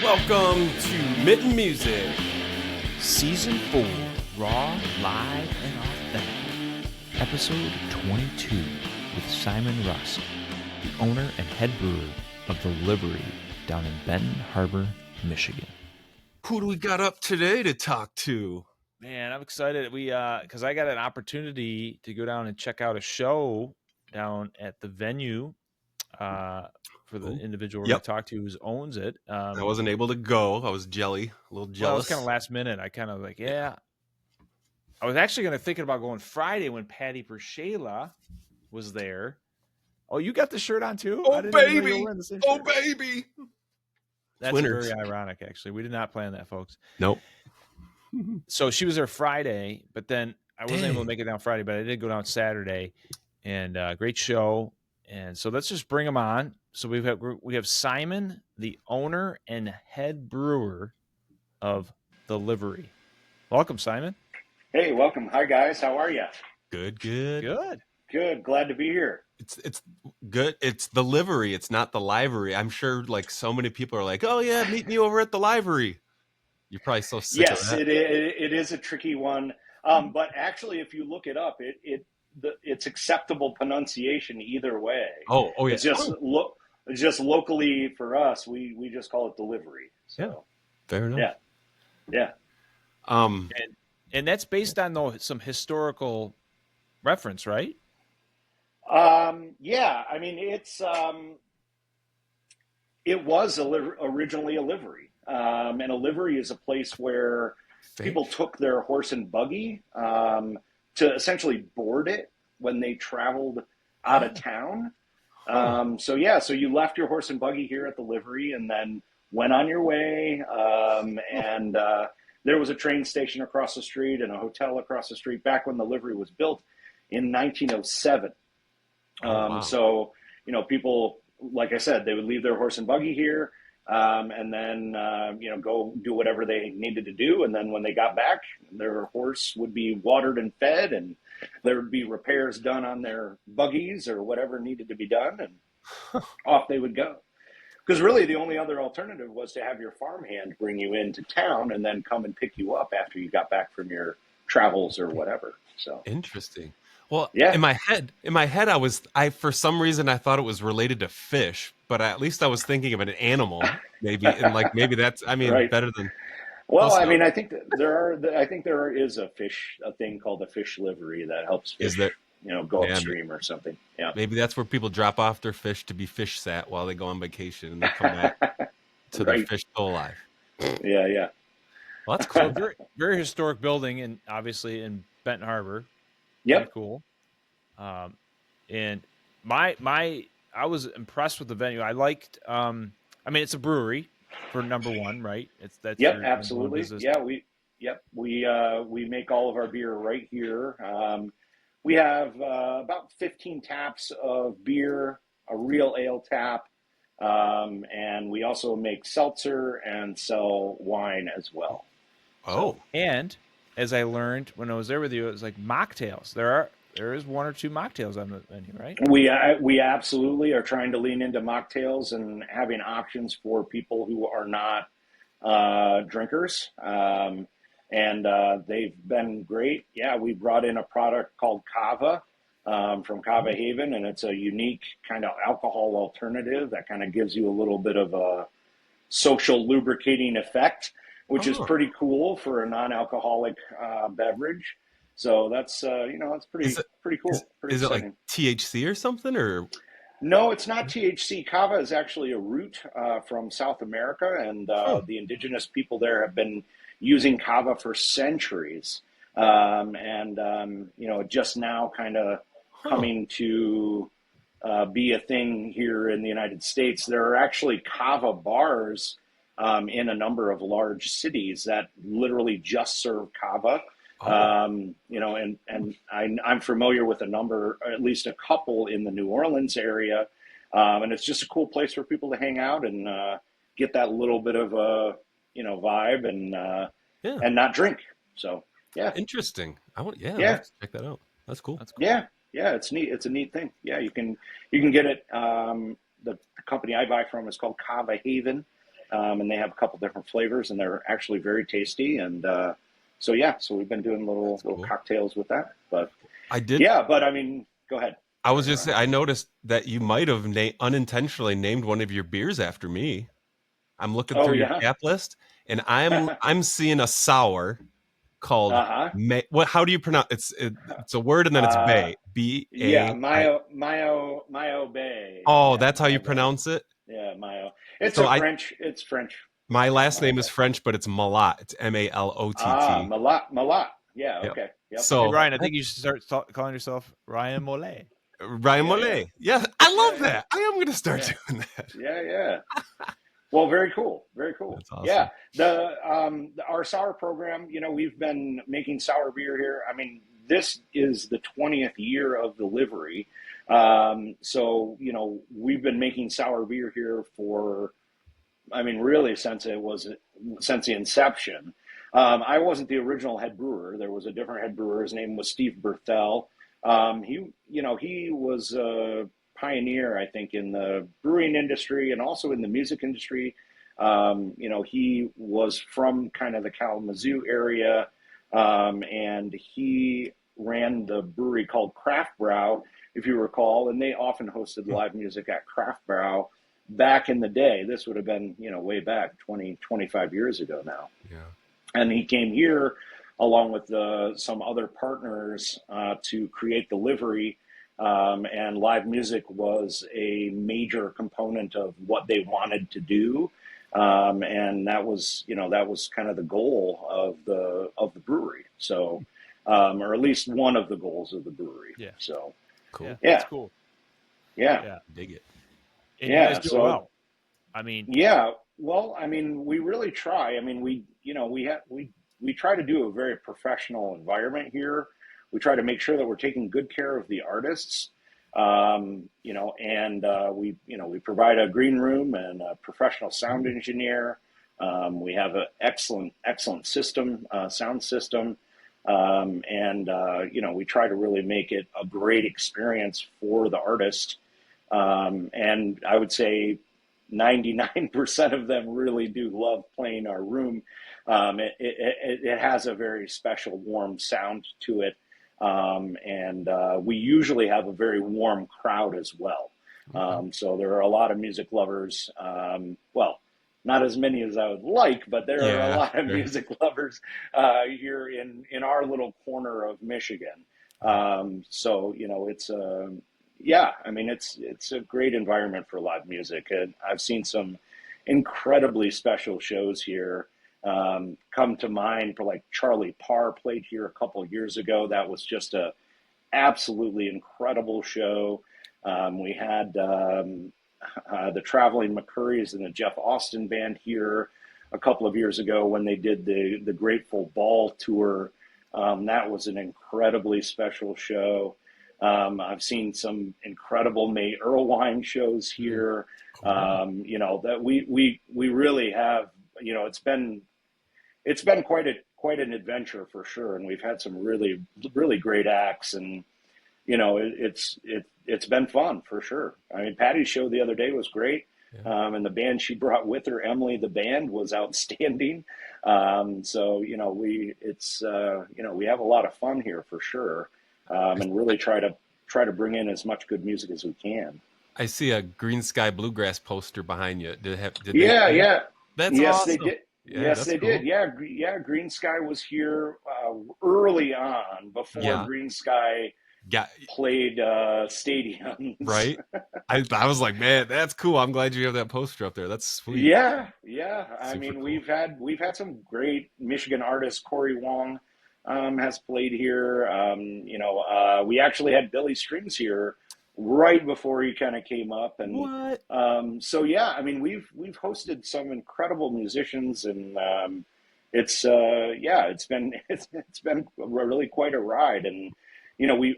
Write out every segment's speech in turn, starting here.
Welcome to Mitten Music. Season 4, Raw, Live, and Authentic. Episode 22 with Simon Rusk, the owner and head brewer of the Livery down in Benton Harbor, Michigan. Who do we got up today to talk to? Man, I'm excited. Because I got an opportunity to go down and check out a show down at the venue for the individual we're going to talk to who owns it. I wasn't able to go. I was a little jealous. Well, it was kind of last minute. I kind of like, I was actually going to thinking about going Friday when Patty Pershela was there. Oh, you got the shirt on too? Oh, baby. Oh, baby. That's Winners. very ironic, actually. We did not plan that, folks. Nope. So she was there Friday, but then I wasn't able to make it down Friday, but I did go down Saturday, and great show. And so let's just bring them on. So we have Simon, the owner and head brewer of the Livery. Welcome, Simon. Hey, welcome. Hi, guys. How are you? Good. Good. Glad to be here. It's good. It's the Livery. It's not the Livery. I'm sure like so many people are like, oh yeah, meet me over at the Livery. You're probably so sick of that. It is a tricky one. But actually, if you look it up, it's acceptable pronunciation either way. Oh yeah. It's just locally for us, we just call it delivery. So yeah, fair enough. Yeah. And that's based on some historical reference, right? Yeah. I mean, it was originally a livery, and a livery is a place where people took their horse and buggy to essentially board it when they traveled out of town. So you left your horse and buggy here at the Livery and then went on your way. And there was a train station across the street and a hotel across the street back when the Livery was built in 1907. Wow. So, people, like I said, they would leave their horse and buggy here, and then, go do whatever they needed to do. And then when they got back, their horse would be watered and fed, and there would be repairs done on their buggies or whatever needed to be done, and off they would go. Because really the only other alternative was to have your farmhand bring you into town and then come and pick you up after you got back from your travels or whatever. So interesting. Well, yeah. In my head, I for some reason I thought it was related to fish, but at least I was thinking of an animal, maybe, and like maybe that's right. Better than. Well, also, I mean, I think there is a thing called a fish livery that helps fish, go upstream or something. Yeah, maybe that's where people drop off their fish to be fish sat while they go on vacation and they come back to their fish still alive. Yeah. Well, that's cool. Very, very historic building, and obviously in Benton Harbor. Yep. Very cool. And I was impressed with the venue. I liked. It's a brewery for number one, right? That's absolutely. Yeah, we make all of our beer right here. We have about 15 taps of beer, a real ale tap, and we also make seltzer and sell wine as well. Oh, and as I learned when I was there with you, it was like mocktails. There is one or two mocktails on the menu, right? We absolutely are trying to lean into mocktails and having options for people who are not drinkers. And they've been great. Yeah, we brought in a product called Kava from Kava Haven, and it's a unique kind of alcohol alternative that kind of gives you a little bit of a social lubricating effect, which is pretty cool for a non-alcoholic beverage. So that's it's pretty cool. Is it like THC or something, or? No, it's not THC. Kava is actually a root from South America, and the indigenous people there have been using kava for centuries. Just now kind of coming to be a thing here in the United States. There are actually kava bars in a number of large cities that literally just serve kava. I'm familiar with at least a couple in the New Orleans area. And it's just a cool place for people to hang out and get that little bit of a, vibe and not drink. So, yeah. Interesting. I'll have to check that out. That's cool. Yeah. It's neat. It's a neat thing. Yeah. You can get it. The company I buy from is called Kava Haven. and they have a couple different flavors, and they're actually very tasty. And so we've been doing little cocktails with that. But I did. Yeah, but I mean, go ahead. I was just saying, I noticed that you might have unintentionally named one of your beers after me. I'm looking through your tap list, and I'm seeing a sour called what? How do you pronounce it's a word and then it's bay. B-A. Yeah, Mayo Bay. Oh, yeah, that's how you pronounce it? Yeah, Mayo. It's French. It's French. My last name is French, but it's Malott. It's Malott. Malott. Yeah, yep. Okay. Yep. So hey, Ryan, I think you should start calling yourself Ryan Mollet. Ryan Mollet. Yeah, I love that. I am going to start doing that. Yeah. Well, very cool. Very cool. That's awesome. Yeah. Our sour program, we've been making sour beer here. I mean, this is the 20th year of the Livery. So, we've been making sour beer here for, really since the inception. I wasn't the original head brewer. There was a different head brewer. His name was Steve Berthel. He was a pioneer, I think, in the brewing industry and also in the music industry. He was from kind of the Kalamazoo area, and he ran the brewery called Craft Brow, if you recall, and they often hosted live music at Craft Brow back in the day. This would have been, way back 20, 25 years ago now. Yeah. And he came here along with some other partners to create the Livery. And live music was a major component of what they wanted to do. And that was kind of the goal of the brewery. So, or at least one of the goals of the brewery. Yeah. So cool. Yeah. That's cool. Yeah. Dig it. And you guys do well. Yeah. Well, we really try. We try to do a very professional environment here. We try to make sure that we're taking good care of the artists, and we provide a green room and a professional sound engineer. We have an excellent system, sound system, we try to really make it a great experience for the artist. And I would say 99% of them really do love playing our room. It has a very special, warm sound to it. We usually have a very warm crowd as well. So there are a lot of music lovers. Well, not as many as I would like, but there are a lot of music lovers here in our little corner of Michigan. So it's it's a great environment for live music, and I've seen some incredibly special shows here. Come to mind for like Charlie Parr played here a couple of years ago. That was just a absolutely incredible show. We had the Traveling McCurries and the Jeff Austin Band here a couple of years ago when they did the Grateful Ball tour. That was an incredibly special show. I've seen some incredible May Erlewine shows here. That we really have. It's been quite an adventure for sure, and we've had some really great acts, and it's been fun for sure. Patty's show the other day was great, and the band she brought with her, Emily the band, was outstanding. So we have a lot of fun here for sure, and really try to bring in as much good music as we can. I see a Green Sky Bluegrass poster behind you. Yeah. That's yes, awesome. They did. Yeah, yes, they cool. did. Yeah. Green Sky was here early on before Green Sky played stadiums. Right. I was like, man, that's cool. I'm glad you have that poster up there. That's sweet. Yeah. Cool. We've had some great Michigan artists. Corey Wong has played here. We actually had Billy Strings here right before he kind of came up, and what? We've hosted some incredible musicians, and it's been really quite a ride, and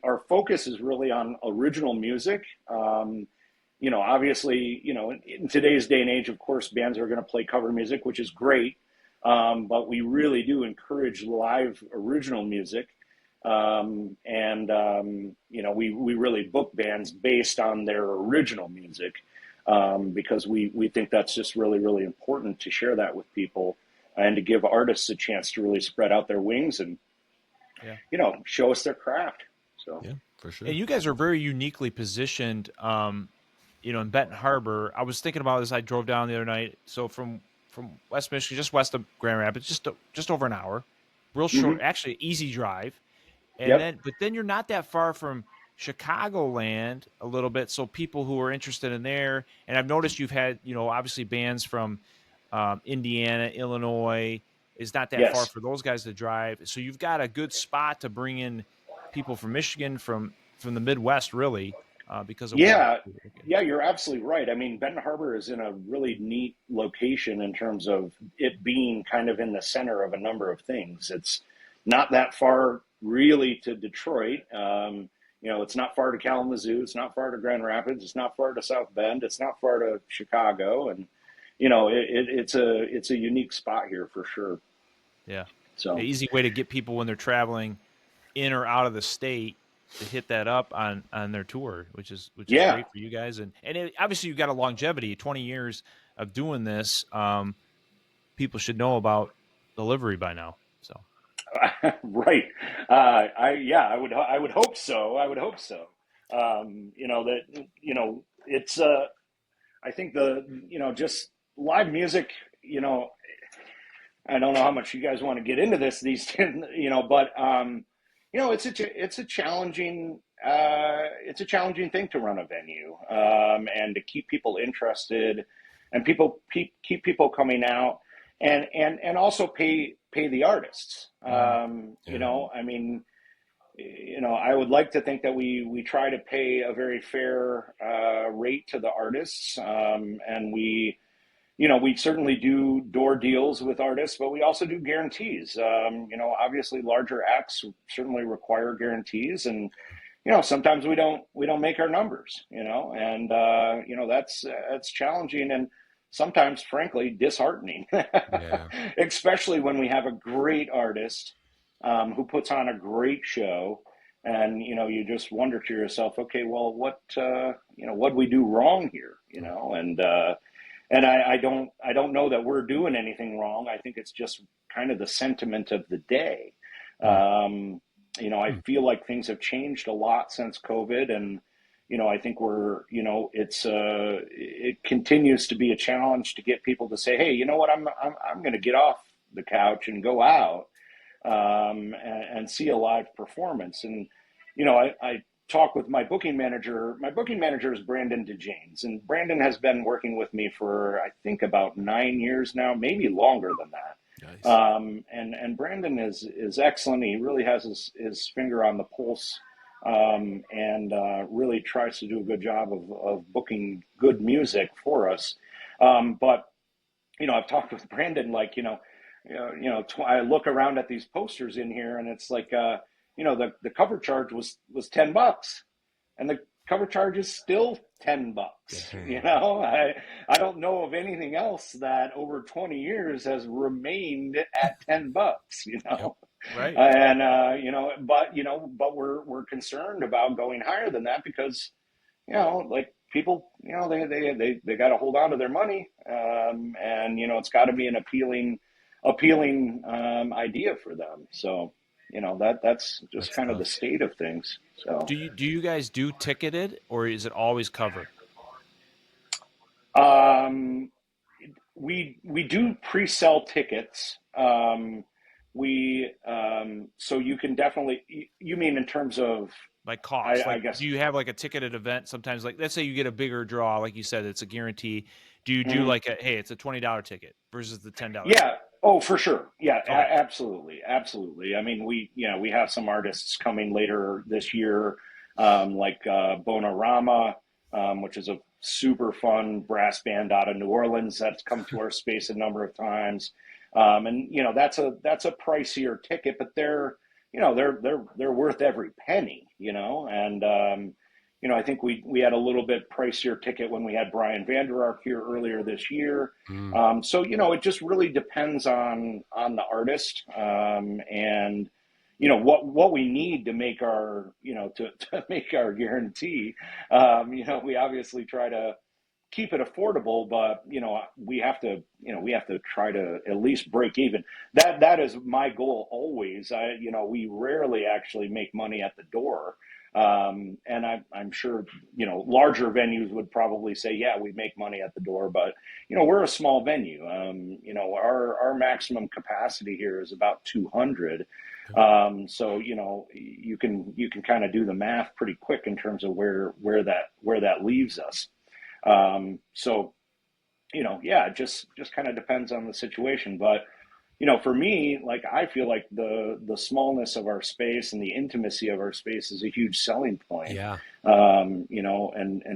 our focus is really on original music. Obviously, in today's day and age, of course, bands are going to play cover music, which is great, but we really do encourage live original music. We really book bands based on their original music. because we think that's just really, really important to share that with people and to give artists a chance to really spread out their wings and, show us their craft. So, yeah, for sure. And you guys are very uniquely positioned, in Benton Harbor. I was thinking about this. I drove down the other night. So from West Michigan, just west of Grand Rapids, just over an hour, real short, actually easy drive. And then you're not that far from Chicagoland a little bit. So people who are interested in there, and I've noticed you've had, obviously bands from Indiana, Illinois, is not that far for those guys to drive. So you've got a good spot to bring in people from Michigan, from the Midwest, really, because of you're absolutely right. I mean, Benton Harbor is in a really neat location in terms of it being kind of in the center of a number of things. It's not that far really to Detroit. It's not far to Kalamazoo. It's not far to Grand Rapids. It's not far to South Bend. It's not far to Chicago. And, it's a unique spot here for sure. Yeah. So an easy way to get people when they're traveling in or out of the state to hit that up on their tour, which is great for you guys. And obviously you've got a longevity, 20 years of doing this. People should know about the Livery by now. So. Right. I would hope so. It's, I think just live music, I don't know how much you guys want to get into this, but, it's a challenging thing to run a venue, and to keep people interested and keep people coming out and also pay the artists. I mean, I would like to think that we try to pay a very fair rate to the artists, and we certainly do door deals with artists, but we also do guarantees. Obviously larger acts certainly require guarantees, and sometimes we don't make our numbers. And that's challenging and sometimes, frankly, disheartening, especially when we have a great artist who puts on a great show, and you just wonder to yourself, okay, well, what we do wrong here, and I don't know that we're doing anything wrong. I think it's just kind of the sentiment of the day. I feel like things have changed a lot since COVID, and I think it continues to be a challenge to get people to say, hey, you know what, I'm going to get off the couch and go out and see a live performance. And I talk with my booking manager. My booking manager is Brandon DeJanes, and Brandon has been working with me for, I think, about 9 years now, maybe longer than that. Nice. And Brandon is excellent. He really has his finger on the pulse, and really tries to do a good job of booking good music for us. But I've talked with Brandon, like, I look around at these posters in here, and it's like, the cover charge was $10, and the cover charge is still $10. I don't know of anything else that over 20 years has remained at $10. Yep. Right. And but we're concerned about going higher than that because like people, they got to hold on to their money, and it's got to be an appealing idea for them. So. That's just kind of the state of things. So, do you guys do ticketed, or is it always covered? We do pre-sell tickets. So you can definitely. You mean in terms of like cost? I guess. Do you have like a ticketed event? Sometimes, like let's say you get a bigger draw, like you said, it's a guarantee. Do you do like it's a $20 ticket versus the $10? Yeah. Oh, for sure. Yeah, okay. Absolutely. I mean, we have some artists coming later this year, like Bonarama, which is a super fun brass band out of New Orleans that's come to our space a number of times. And that's a pricier ticket, but they're worth every penny, and I think we had a little bit pricier ticket when we had Brian Vander Ark here earlier this year. So, it just really depends on the artist, and, what we need to make our, to make our guarantee. We obviously try to keep it affordable, but we have to try to at least break even. That is my goal always. We rarely actually make money at the door. And I'm sure, larger venues would probably say, yeah, we make money at the door, but, we're a small venue. Our maximum capacity here is about 200. So, you can kind of do the math pretty quick in terms of where that leaves us. So, yeah, it just kind of depends on the situation, but for me, like, I feel like the smallness of our space and the intimacy of our space is a huge selling point. Yeah. And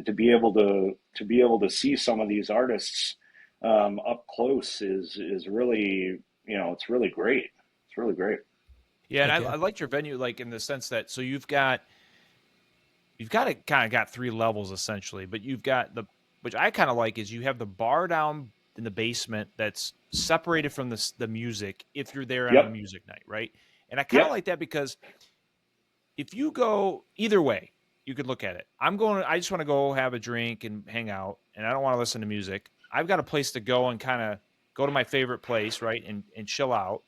to be able to see some of these artists up close is really, it's really great. It's really great. Yeah, and I liked your venue, like, in the sense that, so you've got it kind of got 3 levels essentially, but you've got which I kind of like, is you have the bar down in the basement that's separated from the music if you're there on a music night, right? And I kind of like that, because if you go either way, you could look at it. I just want to go have a drink and hang out, and I don't want to listen to music. I've got a place to go and kind of go to my favorite place, right, and chill out,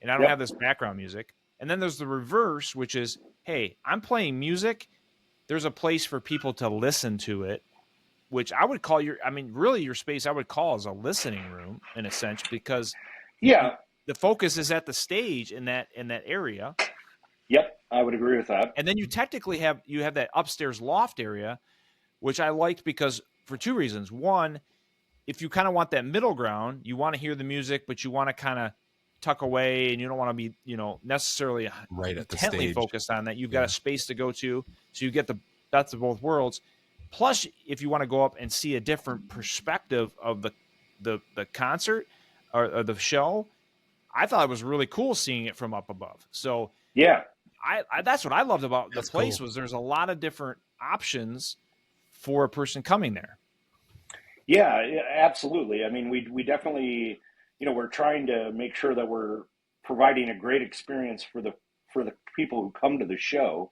and I don't have this background music. And then there's the reverse, which is, hey, I'm playing music. There's a place for people to listen to it, which I would call really your space I would call as a listening room in a sense, because the focus is at the stage in that area. Yep, I would agree with that. And then you technically have that upstairs loft area, which I liked because for 2 reasons. One, if you kind of want that middle ground, you want to hear the music, but you want to kind of tuck away and you don't want to be, necessarily right at the intently stage. focused on that. You've got a space to go to, so you get the best of both worlds. Plus, if you want to go up and see a different perspective of the concert or the show, I thought it was really cool seeing it from up above. So yeah, I that's what I loved about the place, was there's a lot of different options for a person coming there. Yeah, absolutely. I mean, we definitely, we're trying to make sure that we're providing a great experience for the people who come to the show.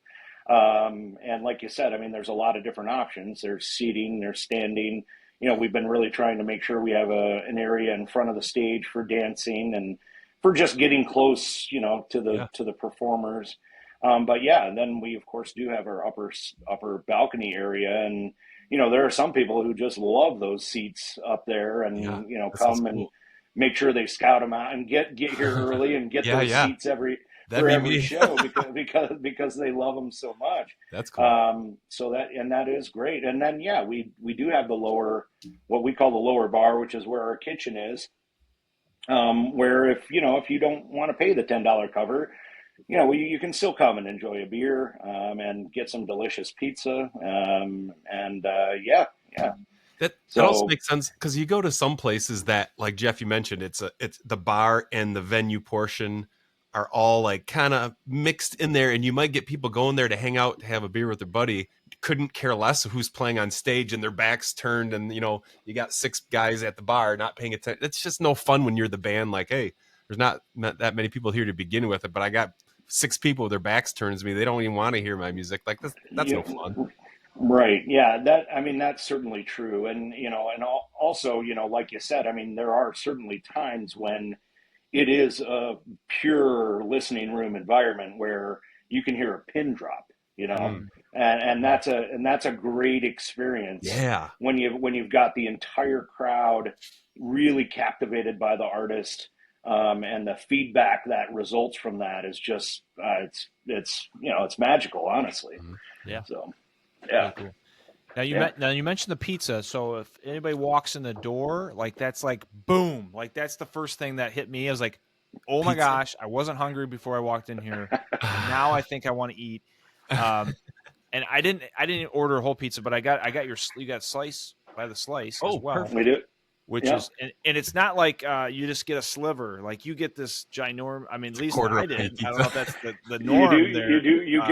And like you said, I mean, there's a lot of different options. There's seating, there's standing. We've been really trying to make sure we have an area in front of the stage for dancing and for just getting close, to the performers. But yeah, and then we of course do have our upper balcony area, and there are some people who just love those seats up there, and come and make sure they scout them out and get here early and get those seats for every show because they love them so much. That's cool. So that is great. And then we do have the lower, what we call the lower bar, which is where our kitchen is. Where if you don't want to pay the $10 cover, you can still come and enjoy a beer and get some delicious pizza. That also makes sense, because you go to some places that, like Jeff, you mentioned, it's the bar and the venue portion are all like kind of mixed in there, and you might get people going there to hang out, to have a beer with their buddy, couldn't care less who's playing on stage, and their backs turned, and you got 6 guys at the bar not paying attention. It's just no fun when you're the band. Like, hey, there's not that many people here to begin with, but I got 6 people with their backs turned to me. They don't even want to hear my music. Like, that's no fun. Right. Yeah. That's certainly true. And, and also, like you said, I mean, there are certainly times when it is a pure listening room environment where you can hear a pin drop, and that's a great experience. Yeah. When you've got the entire crowd really captivated by the artist, and the feedback that results from that is just, it's magical, honestly. Yeah. So, yeah. Cool. Now you mentioned the pizza. So if anybody walks in the door, like, that's like boom, like that's the first thing that hit me. I was like, oh my gosh, I wasn't hungry before I walked in here. Now I think I want to eat. And I didn't order a whole pizza, but you got slice by the slice as well. Perfect. We do. Which is, and it's not like you just get a sliver. Like, you get this ginormous. I mean, at least I did. I don't know if that's the norm. You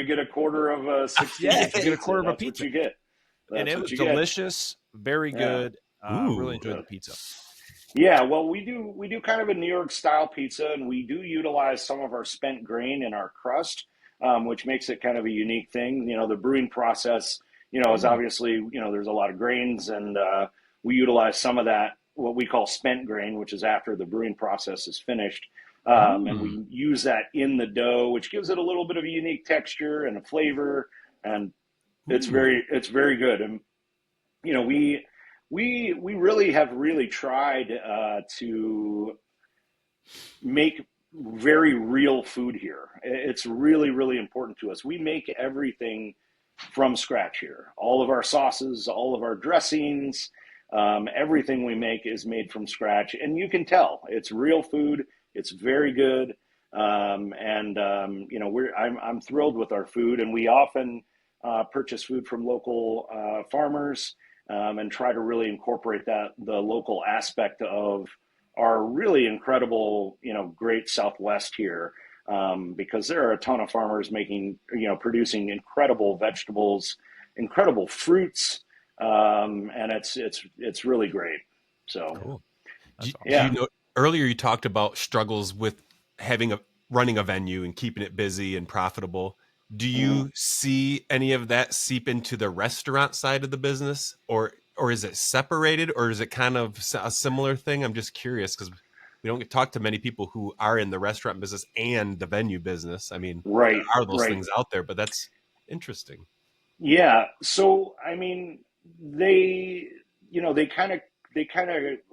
get a quarter of a 16. Yeah, you get a quarter of a pizza. What you get. And it was delicious, very good. Really enjoyed the pizza. Yeah, well, we do kind of a New York style pizza, and we do utilize some of our spent grain in our crust, which makes it kind of a unique thing. The brewing process is obviously, there's a lot of grains, and we utilize some of that, what we call spent grain, which is after the brewing process is finished. And we use that in the dough, which gives it a little bit of a unique texture and a flavor, and it's very good. And we really have tried to make very real food here. It's really, really important to us. We make everything from scratch here. All of our sauces, all of our dressings, everything we make is made from scratch, and you can tell it's real food. It's very good, I'm thrilled with our food, and we often purchase food from local farmers, and try to really incorporate the local aspect of our really incredible, great Southwest here, because there are a ton of farmers producing incredible vegetables, incredible fruits, and it's really great. So, cool. Earlier you talked about struggles with running a venue and keeping it busy and profitable. Do you see any of that seep into the restaurant side of the business, or is it separated, or is it kind of a similar thing? I'm just curious, because we don't talk to many people who are in the restaurant business and the venue business. I mean, there are those things out there, but that's interesting. Yeah. So, I mean, they kind of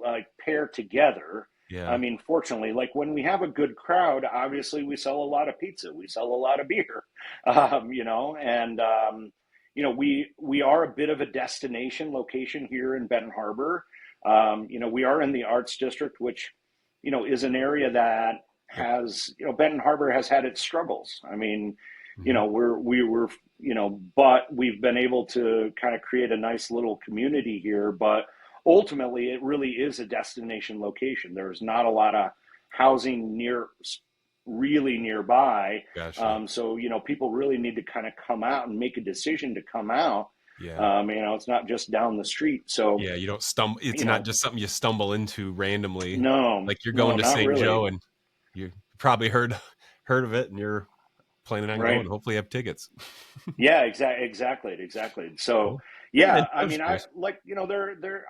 like pair together. Yeah. I mean, fortunately, like when we have a good crowd, obviously we sell a lot of pizza, we sell a lot of beer, we are a bit of a destination location here in Benton Harbor. We are in the Arts District, which, is an area that has, Benton Harbor has had its struggles. I mean, but we've been able to kind of create a nice little community here, but ultimately it really is a destination location. There's not a lot of housing really nearby. Gotcha. So, people really need to kind of come out and make a decision to come out. Yeah. It's not just down the street. So yeah, you don't stumble. It's not just something you stumble into randomly. No, like you're going to St. really. Joe and you probably heard of it, and you're planning on going. Hopefully, have tickets. Yeah, exactly. So, cool. Yeah, I mean, I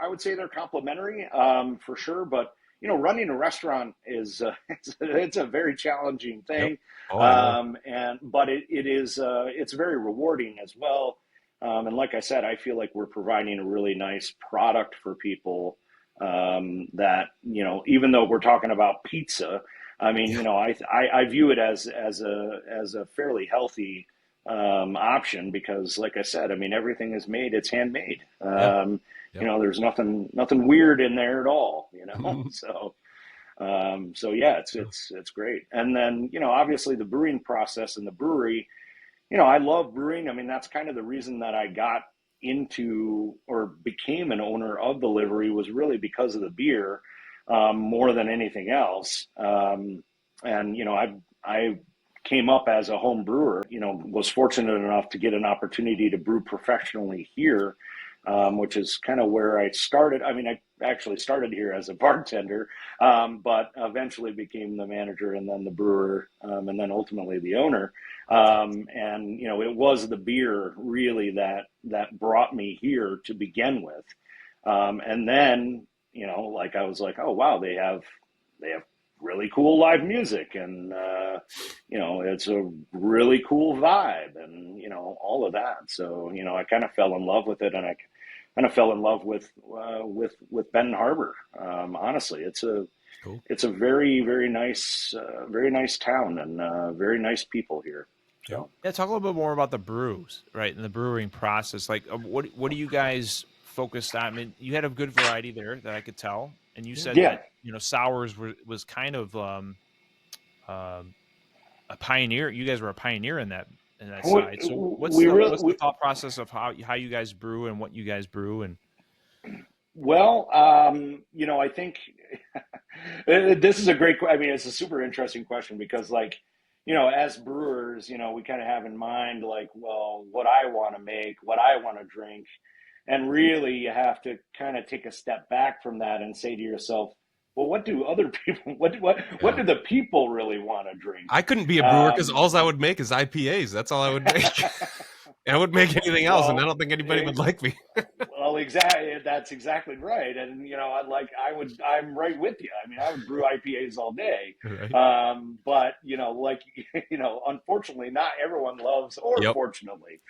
would say they're complementary, for sure. But running a restaurant is it's a very challenging thing. Yep. But it is it's very rewarding as well. And like I said, I feel like we're providing a really nice product for people, that even though we're talking about pizza, I mean, I view it as a fairly healthy option, because like I said, I mean, everything is made, it's handmade. Yep. There's nothing weird in there at all, so yeah, it's great. And then, obviously the brewing process and the brewery, I love brewing. I mean, that's kind of the reason that I got into or became an owner of the Livery, was really because of the beer, more than anything else. I came up as a home brewer, was fortunate enough to get an opportunity to brew professionally here, which is kind of where I started. I mean, I actually started here as a bartender, but eventually became the manager, and then the brewer, and then ultimately the owner. It was the beer really that brought me here to begin with. And then, I was like, oh, wow, they have really cool live music, and it's a really cool vibe, and all of that. So I kind of fell in love with it, and I kind of fell in love with Benton Harbor. Honestly, it's a very, very nice town, and very nice people here. So yeah, talk a little bit more about the brews, right, and the brewing process. Like, what do you guys focused on? I mean, you had a good variety there that I could tell, and you said that sours was kind of a pioneer. You guys were a pioneer in that side. So what's the thought process of how you guys brew and what you guys brew? And well, I think this is a great. I mean, it's a super interesting question, because as brewers, we kind of have in mind, like, well, what I want to make, what I want to drink. And really, you have to kind of take a step back from that and say to yourself, well, what do other people, what do the people really want to drink? I couldn't be a brewer because all I would make is IPAs. That's all I would make. I wouldn't make anything else, and I don't think anybody would like me. Well, exactly. That's exactly right. And I'm right with you. I mean, I would brew IPAs all day. Right. But unfortunately, not everyone loves, or fortunately,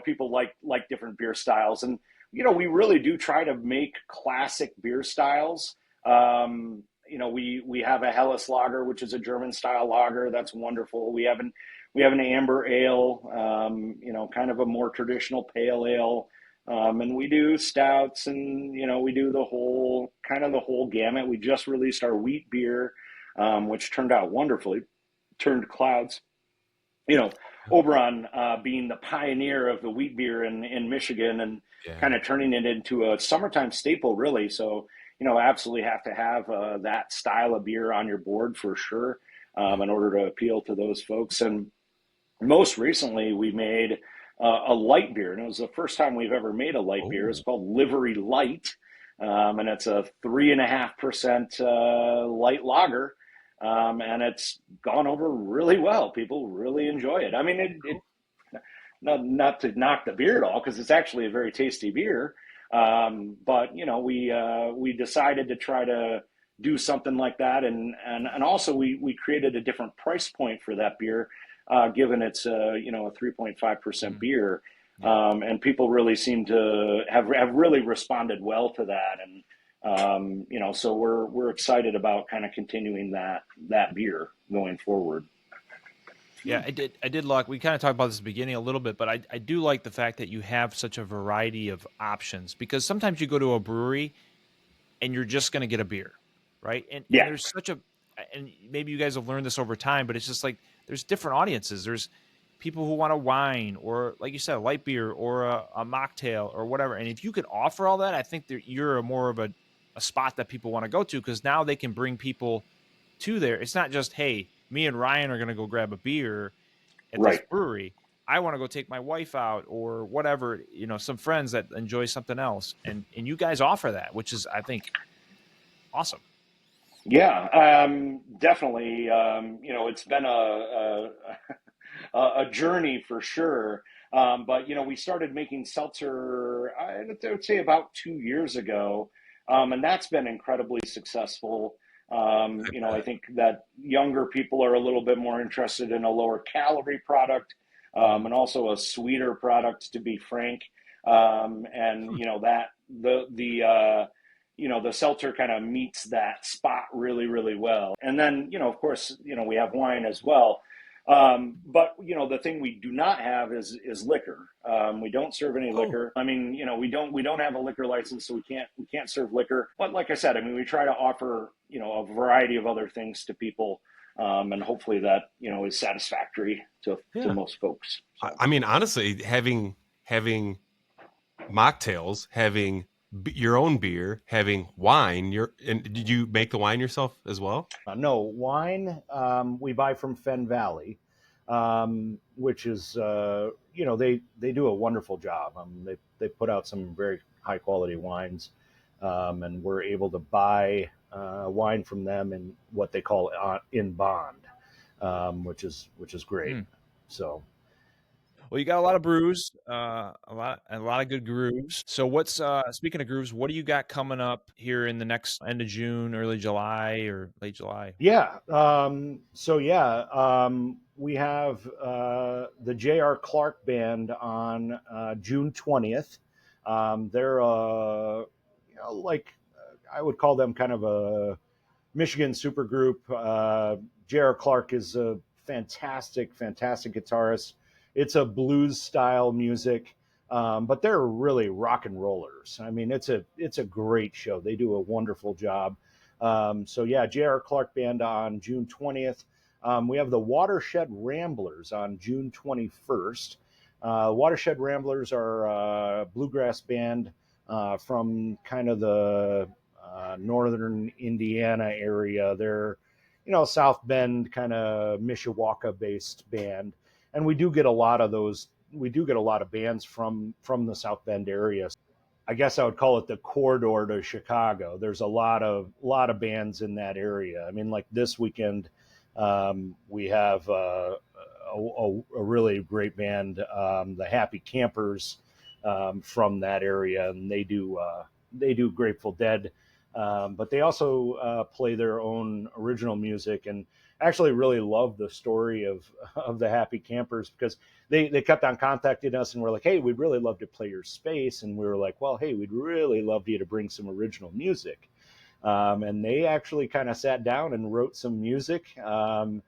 people like different beer styles, and we really do try to make classic beer styles. We have a Helles lager, which is a German style lager. That's wonderful. We have an amber ale, kind of a more traditional pale ale. And we do stouts, and, we do the whole gamut. We just released our wheat beer, which turned out wonderfully, turned clouds, over on being the pioneer of the wheat beer in Michigan, and kind of turning it into a summertime staple, really. So, absolutely have to have that style of beer on your board for sure, in order to appeal to those folks. And most recently, we made a light beer, and it was the first time we've ever made a light beer. It's called Livery Light, and it's a 3.5% light lager, and it's gone over really well. People really enjoy it. I mean, not to knock the beer at all, because it's actually a very tasty beer. But we decided to try to do something like that, and also we created a different price point for that beer. Given it's a 3.5% beer, and people really seem to have really responded well to that, and so we're excited about kind of continuing that beer going forward. Yeah, I did like, we kind of talked about this at the beginning a little bit, but I do like the fact that you have such a variety of options, because sometimes you go to a brewery and you're just going to get a beer, right? And there's and maybe you guys have learned this over time, but it's just like, there's different audiences. There's people who want a wine, or, like you said, a light beer, or a mocktail, or whatever. And if you could offer all that, I think that you're more of a spot that people want to go to, because now they can bring people to there. It's not just, hey, me and Ryan are going to go grab a beer at this brewery. I want to go take my wife out, or whatever, some friends that enjoy something else. And you guys offer that, which is, I think, awesome. Yeah, definitely. It's been a journey for sure. But we started making seltzer, I would say, about 2 years ago, and that's been incredibly successful. I think that younger people are a little bit more interested in a lower calorie product, and also a sweeter product, to be frank. And that the seltzer kind of meets that spot really, really well. And then, of course, we have wine as well. But the thing we do not have is liquor. We don't serve any liquor. I mean, we don't have a liquor license, so we can't serve liquor. But like I said, I mean, we try to offer, a variety of other things to people, and hopefully that, is satisfactory to most folks. So. I mean, honestly, having mocktails, having your own beer, having wine, did you make the wine yourself as well? No, wine we buy from Fen Valley, which is they do a wonderful job. They put out some very high quality wines, and we're able to buy wine from them in what they call in bond, which is great. So. Well, you got a lot of brews, a lot of good grooves. So what's speaking of grooves, what do you got coming up here in the next end of June, early July, or late July? Yeah. We have the J.R. Clark Band on June 20th. They're I would call them kind of a Michigan supergroup. J.R. Clark is a fantastic guitarist. It's a blues style music, but they're really rock and rollers. I mean, it's a great show. They do a wonderful job. J.R. Clark Band on June 20th. We have the Watershed Ramblers on June 21st. Watershed Ramblers are a bluegrass band from kind of the northern Indiana area. They're, South Bend, kind of Mishawaka-based band. And we do get a lot of those. We do get a lot of bands from the South Bend area. I guess I would call it the corridor to Chicago. There's a lot of bands in that area. I mean, like this weekend, we have a really great band, the Happy Campers, from that area, and they do Grateful Dead, but they also play their own original music, and actually really love the story of the Happy Campers, because they kept on contacting us and were like, hey, we'd really love to play your space, and we were like, well, hey, we'd really love you to bring some original music. And they actually kind of sat down and wrote some music, and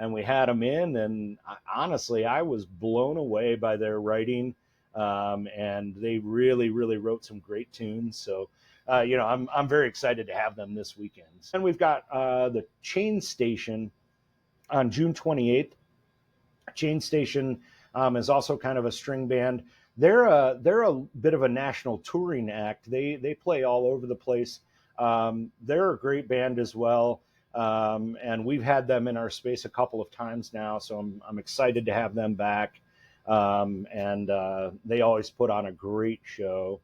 we had them in, and honestly, I was blown away by their writing, and they really wrote some great tunes. So I'm very excited to have them this weekend. And we've got the Chain Station on June 28th. Chain Station is also kind of a string band. They're a bit of a national touring act. They play all over the place. They're a great band as well, and we've had them in our space a couple of times now, so I'm excited to have them back. And they always put on a great show.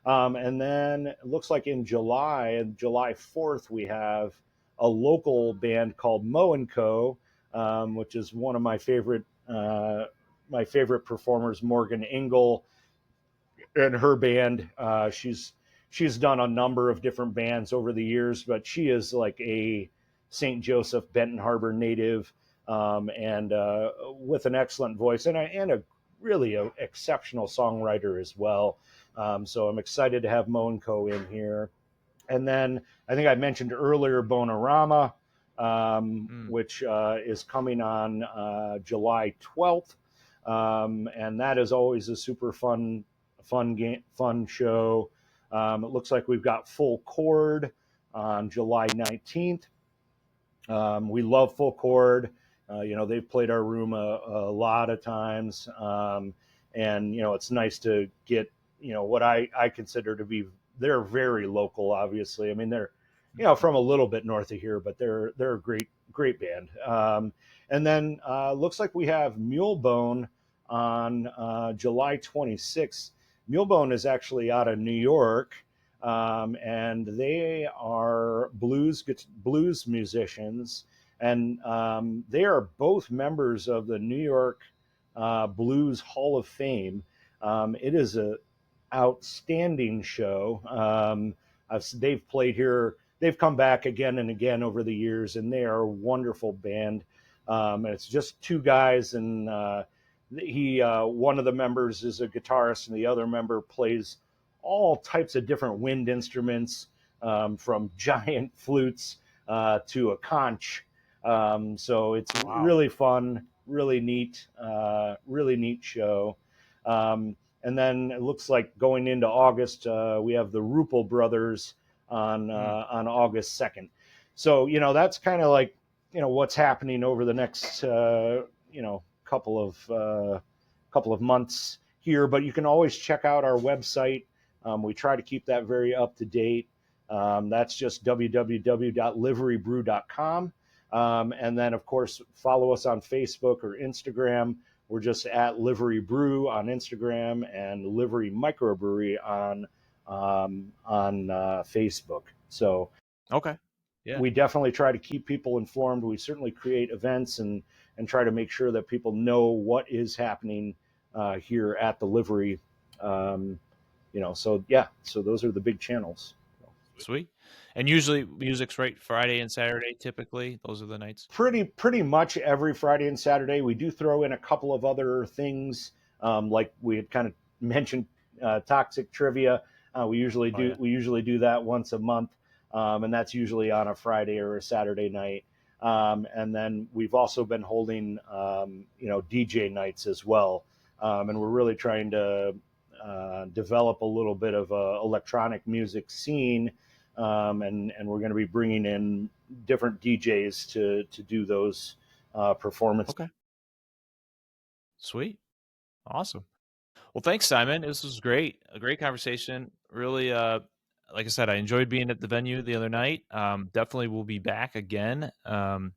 And then it looks like in July 4th, we have a local band called Mo & Co., which is one of my favorite performers, Morgan Engel, and her band. She's done a number of different bands over the years, but she is like a St. Joseph, Benton Harbor native, and with an excellent voice and a really exceptional songwriter as well. So I'm excited to have Mo & Co. in here. And then I think I mentioned earlier Bonorama, which is coming on July 12th. And that is always a super fun show. It looks like we've got Full Chord on July 19th. We love Full Chord. They've played our room a lot of times. And, it's nice to get, what I consider to be, they're very local, obviously. I mean, they're, from a little bit north of here, but they're a great band. And then looks like we have Mulebone on July 26th. Mulebone is actually out of New York, and they are blues musicians, and they are both members of the New York Blues Hall of Fame. It is a outstanding show. They've played here. They've come back again and again over the years, and they are a wonderful band. And it's just two guys, and one of the members is a guitarist, and the other member plays all types of different wind instruments, from giant flutes to a conch. So it's really fun, really neat show. And then it looks like going into August, we have the Rupel Brothers on August 2nd. So, that's kind of like, what's happening over the next, couple of months here. But you can always check out our website. We try to keep that very up to date. That's just www.liverybrew.com. And then, of course, follow us on Facebook or Instagram. We're just at Livery Brew on Instagram and Livery Microbrewery on Facebook. So, okay, yeah, we definitely try to keep people informed. We certainly create events and try to make sure that people know what is happening here at the Livery. So those are the big channels. Sweet. And usually music's right Friday and Saturday, typically. Those are the nights. Pretty much every Friday and Saturday. We do throw in a couple of other things, like we had kind of mentioned, Toxic Trivia. We usually do that once a month, and that's usually on a Friday or a Saturday night. And then we've also been holding DJ nights as well, and we're really trying to develop a little bit of a electronic music scene. And we're going to be bringing in different DJs to do those performances. Okay. Sweet. Awesome. Well, thanks, Simon. This was great. A great conversation. Really, like I said, I enjoyed being at the venue the other night. Definitely will be back again. Thanks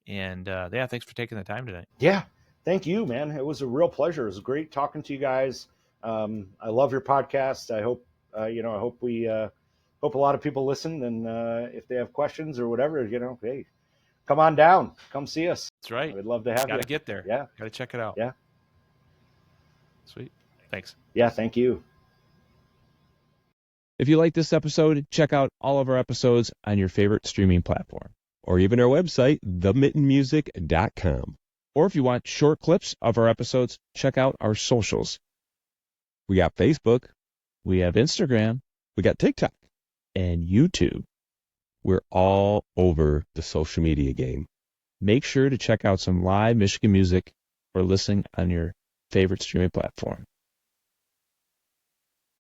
for taking the time today. Yeah. Thank you, man. It was a real pleasure. It was great talking to you guys. I love your podcast. I hope I hope hope a lot of people listen, and if they have questions or whatever, hey, come on down, come see us. That's right. We'd love to have you. Got to get there. Yeah. Got to check it out. Yeah. Sweet. Thanks. Yeah. Thank you. If you like this episode, check out all of our episodes on your favorite streaming platform, or even our website, themittenmusic.com. Or if you want short clips of our episodes, check out our socials. We got Facebook, we have Instagram, we got TikTok, and YouTube. We're all over the social media game. Make sure to check out some live Michigan music or listen on your favorite streaming platform.